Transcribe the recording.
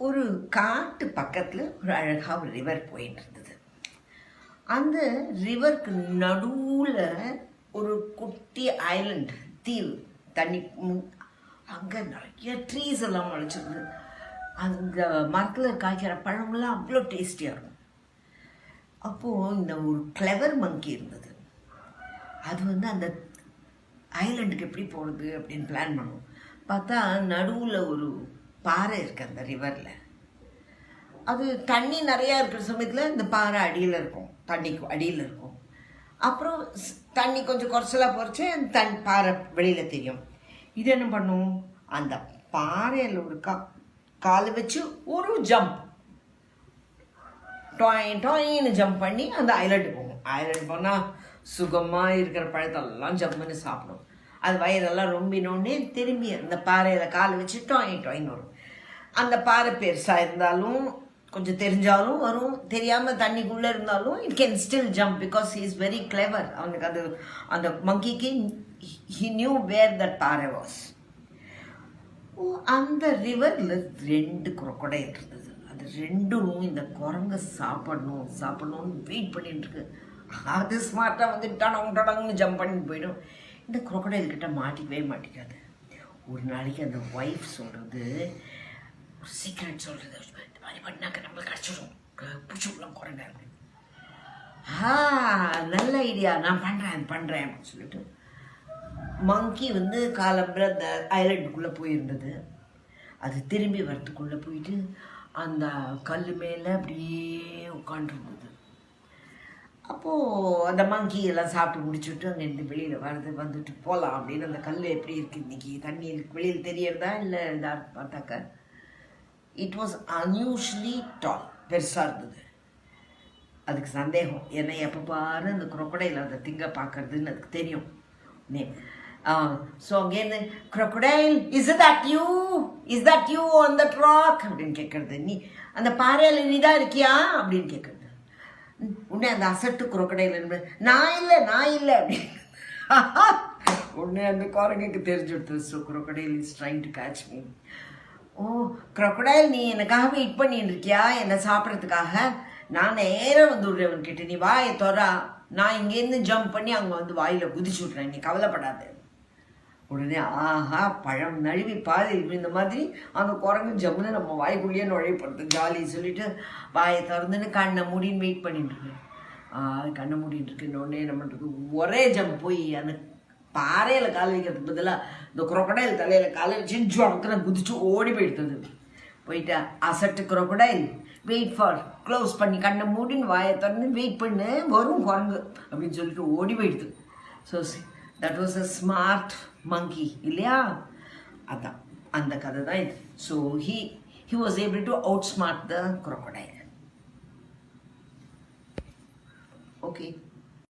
ஒரு காட்டு பக்கத்தில் ஒரு அழகாக ஒரு ரிவர் போயிட்டு இருந்தது. அந்த ரிவருக்கு நடுவில் ஒரு குட்டி ஐலண்ட் தீவு, தண்ணி அங்கே நிறைய ட்ரீஸ் எல்லாம் முளைச்சிருந்து அந்த மரத்தில் காய்க்கிற பழங்கள்லாம் அவ்வளோ டேஸ்டியாக இருக்கும். அப்போது இந்த ஒரு கிளவர் மங்கி இருந்தது. அது அந்த ஐலண்டுக்கு எப்படி போகிறது அப்படின்னு பிளான் பண்ணும். பார்த்தா நடுவில் ஒரு பாறை இருக்குது அந்த ரிவரில். அது தண்ணி நிறையா இருக்கிற சமயத்தில் இந்த பாறை அடியில் இருக்கும், தண்ணிக்கு அடியில் இருக்கும். அப்புறம் தண்ணி கொஞ்சம் குறைச்சலாக போகிறச்சு அந்த பாறை வெளியில் தெரியும். இது என்ன பண்ணும், அந்த பாறையில் ஒரு காலை வச்சு ஒரு ஜம்ப், டாயின்னு ஜம்ப் பண்ணி அந்த ஐலண்டு போகும். ஐலண்ட் போனால் சுகமாக இருக்கிற பழத்தெல்லாம் ஜம்ப் பண்ணி சாப்பிடும். அது வயதெல்லாம் ரொம்பினோடனே திரும்பி அந்த பாறையில் காலை வச்சு டாயின்னு வரும். அந்த பாறை பெருசாக இருந்தாலும் கொஞ்சம் தெரிஞ்சாலும் வரும், தெரியாமல் தண்ணிக்குள்ளே இருந்தாலும் it can still jump because he is very clever. அவனுக்கு அது அந்த மங்கிக்கு ஹி நியூ வேர் தட் பாறை வாஸ். அந்த ரிவரில் 2 crocodile இருந்தது. அது ரெண்டும் இந்த குரங்க சாப்பிடணும்னு வெயிட் பண்ணிட்டு இருக்கு. அது ஸ்மார்ட்டாக டடங்னு ஜம்ப் பண்ணிட்டு போயிடும். இந்த crocodile கிட்ட மாட்டிக்கவே மாட்டிக்காது. ஒரு நாளைக்கு அந்த ஒய்ஃப் சொல்கிறது, ஒரு சீக்ரெட் சொல்கிறது, இந்த மாதிரி பண்ணாக்க நம்மளுக்கு கிடச்சிடும், பிடிச்சிடலாம் குரங்க அப்படின்னு. நல்ல ஐடியா, நான் பண்ணுறேன் அப்படின்னு சொல்லிட்டு மங்கி காலம்புற அந்த ஐலண்டுக்குள்ளே போயிருந்தது. அது திரும்பி வரத்துக்குள்ளே போயிட்டு அந்த கல் மேலே அப்படியே உட்காண்டிருந்தது. அப்போது அந்த மங்கி எல்லாம் சாப்பிட்டு முடிச்சுட்டு அங்கேருந்து வெளியில் வந்துட்டு போகலாம் அப்படின்னு அந்த கல் எப்படி இருக்குது இன்றைக்கி, தண்ணி வெளியில் தெரியறதா இல்லை இதாக பார்த்தாக்க இட் வாஸ் அன்யூஷுவலி டால், பெருசாக இருந்தது. அதுக்கு சந்தேகம், ஏன்னா எப்போ பாரு அந்த crocodile அதை திங்க பார்க்கறதுன்னு அதுக்கு தெரியும். ஸோ அங்கேருந்து crocodile, is that you on that rock அப்படின்னு கேட்குறது. நீ அந்த பாறையில் நீ தான் இருக்கியா அப்படின்னு கேட்குறது. உடனே அந்த அசட்டு crocodile நான் இல்லை அப்படின்னு உடனே அந்த குரங்குக்கு தெரிஞ்சு விடுது. So crocodile is trying to catch me. ஓ crocodile, நீ எனக்காக வெயிட் பண்ணிட்டு இருக்கியா என்னை சாப்பிட்றதுக்காக? நான் நேராக விடுறேன் உன்கிட்ட, நீ வாயை தோறா, நான் இங்கேருந்து ஜம்ப் பண்ணி அங்கே வாயில் குதிச்சு விட்றேன், நீ கவலைப்படாது. உடனே ஆஹா, பழம் நழுவி பாலில் விழுந்த மாதிரி அந்த குரங்கு ஜம்முன்னு நம்ம வாய்க்குள்ளேயே நுழைப்படுது. ஜாலி சொல்லிட்டு வாயை திறந்துன்னு கண்ணை மூடின்னு வெயிட் பண்ணிட்டு இருக்கு. கண்ணை மூடிட்டு இருக்குன்னு உடனே நம்மளுக்கு ஒரே ஜம்ப் போய் அந்த பாறையில் கால் வைக்கிறதுக்கு பதிலாக இந்த crocodile தலையில் காலை வச்சு ஜொடக்குன்னு குதிச்சு ஓடி போயிட்டு அசட்டு crocodile, வெயிட் ஃபார், க்ளோஸ் பண்ணி கண்ணை மூடின்னு வாயை திறந்து வெயிட் பண்ணு, வரும் குரங்கு அப்படின்னு சொல்லிட்டு ஓடி போயிடுது. So that was a smart monkey இல்லையா? அதான் அந்த கதை தான் இது. So he was able to outsmart the crocodile. Okay.